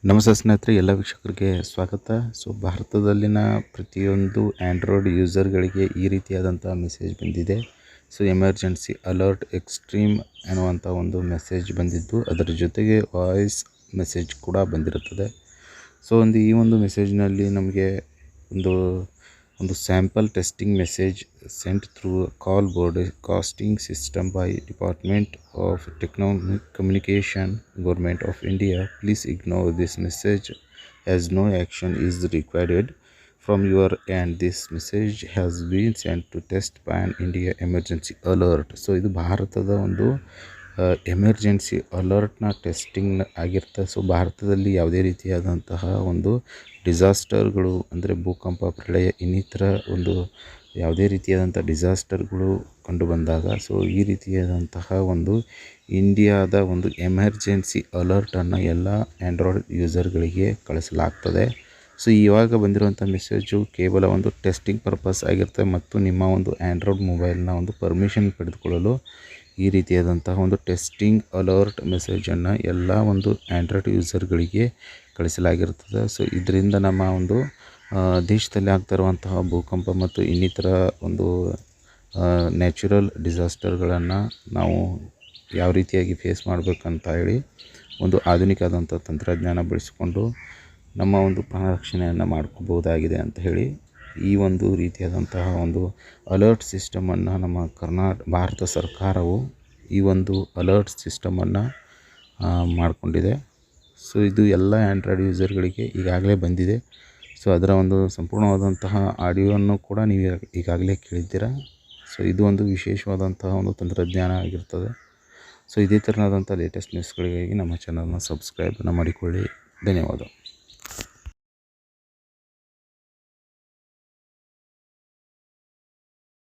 ನಮಸ್ತೆ ಸ್ನೇಹಿತರೆ, ಎಲ್ಲ ವೀಕ್ಷಕರಿಗೆ ಸ್ವಾಗತ. ಭಾರತದಲ್ಲಿನ ಪ್ರತಿಯೊಂದು ಆ್ಯಂಡ್ರಾಯ್ಡ್ ಯೂಸರ್ಗಳಿಗೆ ಈ ರೀತಿಯಾದಂಥ ಮೆಸೇಜ್ ಬಂದಿದೆ. ಎಮರ್ಜೆನ್ಸಿ ಅಲರ್ಟ್ ಎಕ್ಸ್ಟ್ರೀಮ್ ಅನ್ನುವಂಥ ಒಂದು ಮೆಸೇಜ್ ಬಂದಿದ್ದು, ಅದರ ಜೊತೆಗೆ ವಾಯ್ಸ್ ಮೆಸೇಜ್ ಕೂಡ ಬಂದಿರುತ್ತದೆ. ಈ ಒಂದು ಮೆಸೇಜ್ನಲ್ಲಿ ನಮಗೆ ಒಂದು sample testing message sent through a call broadcasting system by Department of Communication, Government of India. Please ignore this message as no action is required from your end. This message has been sent to test ban India emergency alert. ಇದು ಭಾರತದ ಒಂದು emergency ಅಲರ್ಟ್ನ testing ಆಗಿರುತ್ತೆ. ಭಾರತದಲ್ಲಿ ಯಾವುದೇ ರೀತಿಯಾದಂತಹ ಒಂದು ಡಿಸಾಸ್ಟರ್ಗಳು ಅಂದರೆ ಭೂಕಂಪ, ಪ್ರಳಯ, ಇನ್ನಿತರ ಒಂದು ಯಾವುದೇ ರೀತಿಯಾದಂಥ ಡಿಸಾಸ್ಟರ್ಗಳು ಕಂಡು ಬಂದಾಗ ಈ ರೀತಿಯಾದಂತಹ ಒಂದು ಇಂಡಿಯಾದ ಒಂದು ಎಮರ್ಜೆನ್ಸಿ ಅಲರ್ಟನ್ನು ಎಲ್ಲ ಆ್ಯಂಡ್ರಾಯ್ಡ್ ಯೂಸರ್ಗಳಿಗೆ ಕಳಿಸಲಾಗ್ತದೆ. ಇವಾಗ ಬಂದಿರುವಂಥ ಮೆಸೇಜು ಕೇವಲ ಒಂದು ಟೆಸ್ಟಿಂಗ್ ಪರ್ಪಸ್ ಆಗಿರುತ್ತೆ ಮತ್ತು ನಿಮ್ಮ ಒಂದು ಆ್ಯಂಡ್ರಾಯ್ಡ್ ಮೊಬೈಲ್ನ ಒಂದು ಪರ್ಮಿಷನ್ ಪಡೆದುಕೊಳ್ಳಲು ಈ ರೀತಿಯಾದಂತಹ ಒಂದು ಟೆಸ್ಟಿಂಗ್ ಅಲರ್ಟ್ ಮೆಸೇಜನ್ನು ಎಲ್ಲ ಒಂದು ಆ್ಯಂಡ್ರಾಯ್ಡ್ ಯೂಸರ್ಗಳಿಗೆ ಕಳಿಸಲಾಗಿರ್ತದೆ. ಇದರಿಂದ ನಮ್ಮ ಒಂದು ದೇಶದಲ್ಲಿ ಆಗ್ತಾ ಇರುವಂತಹ ಭೂಕಂಪ ಮತ್ತು ಇನ್ನಿತರ ಒಂದು ನ್ಯಾಚುರಲ್ ಡಿಸಾಸ್ಟರ್ಗಳನ್ನು ನಾವು ಯಾವ ರೀತಿಯಾಗಿ ಫೇಸ್ ಮಾಡಬೇಕಂತ ಹೇಳಿ ಒಂದು ಆಧುನಿಕವಾದಂಥ ತಂತ್ರಜ್ಞಾನ ಬಳಸಿಕೊಂಡು ನಮ್ಮ ಒಂದು ಪ್ರಾಣ ರಕ್ಷಣೆಯನ್ನು ಮಾಡ್ಕೋಬಹುದಾಗಿದೆ ಅಂತ ಹೇಳಿ ಈ ಒಂದು ರೀತಿಯಾದಂತಹ ಒಂದು ಅಲರ್ಟ್ ಸಿಸ್ಟಮನ್ನು ನಮ್ಮ ಭಾರತ ಸರ್ಕಾರವು ಈ ಒಂದು ಅಲರ್ಟ್ ಸಿಸ್ಟಮನ್ನು ಮಾಡಿಕೊಂಡಿದೆ. ಇದು ಎಲ್ಲ ಆ್ಯಂಡ್ರಾಯ್ಡ್ ಯೂಸರ್ಗಳಿಗೆ ಈಗಾಗಲೇ ಬಂದಿದೆ. ಅದರ ಒಂದು ಸಂಪೂರ್ಣವಾದಂತಹ ಆಡಿಯೋವನ್ನು ಕೂಡ ನೀವು ಈಗಾಗಲೇ ಕೇಳಿದ್ದೀರಾ. ಇದು ಒಂದು ವಿಶೇಷವಾದಂತಹ ಒಂದು ತಂತ್ರಜ್ಞಾನ ಆಗಿರ್ತದೆ. ಇದೇ ಥರನಾದಂಥ ಲೇಟೆಸ್ಟ್ ನ್ಯೂಸ್ಗಳಿಗಾಗಿ ನಮ್ಮ ಚಾನಲ್ನ ಸಬ್ಸ್ಕ್ರೈಬ್ ಮಾಡಿಕೊಳ್ಳಿ. ಧನ್ಯವಾದ.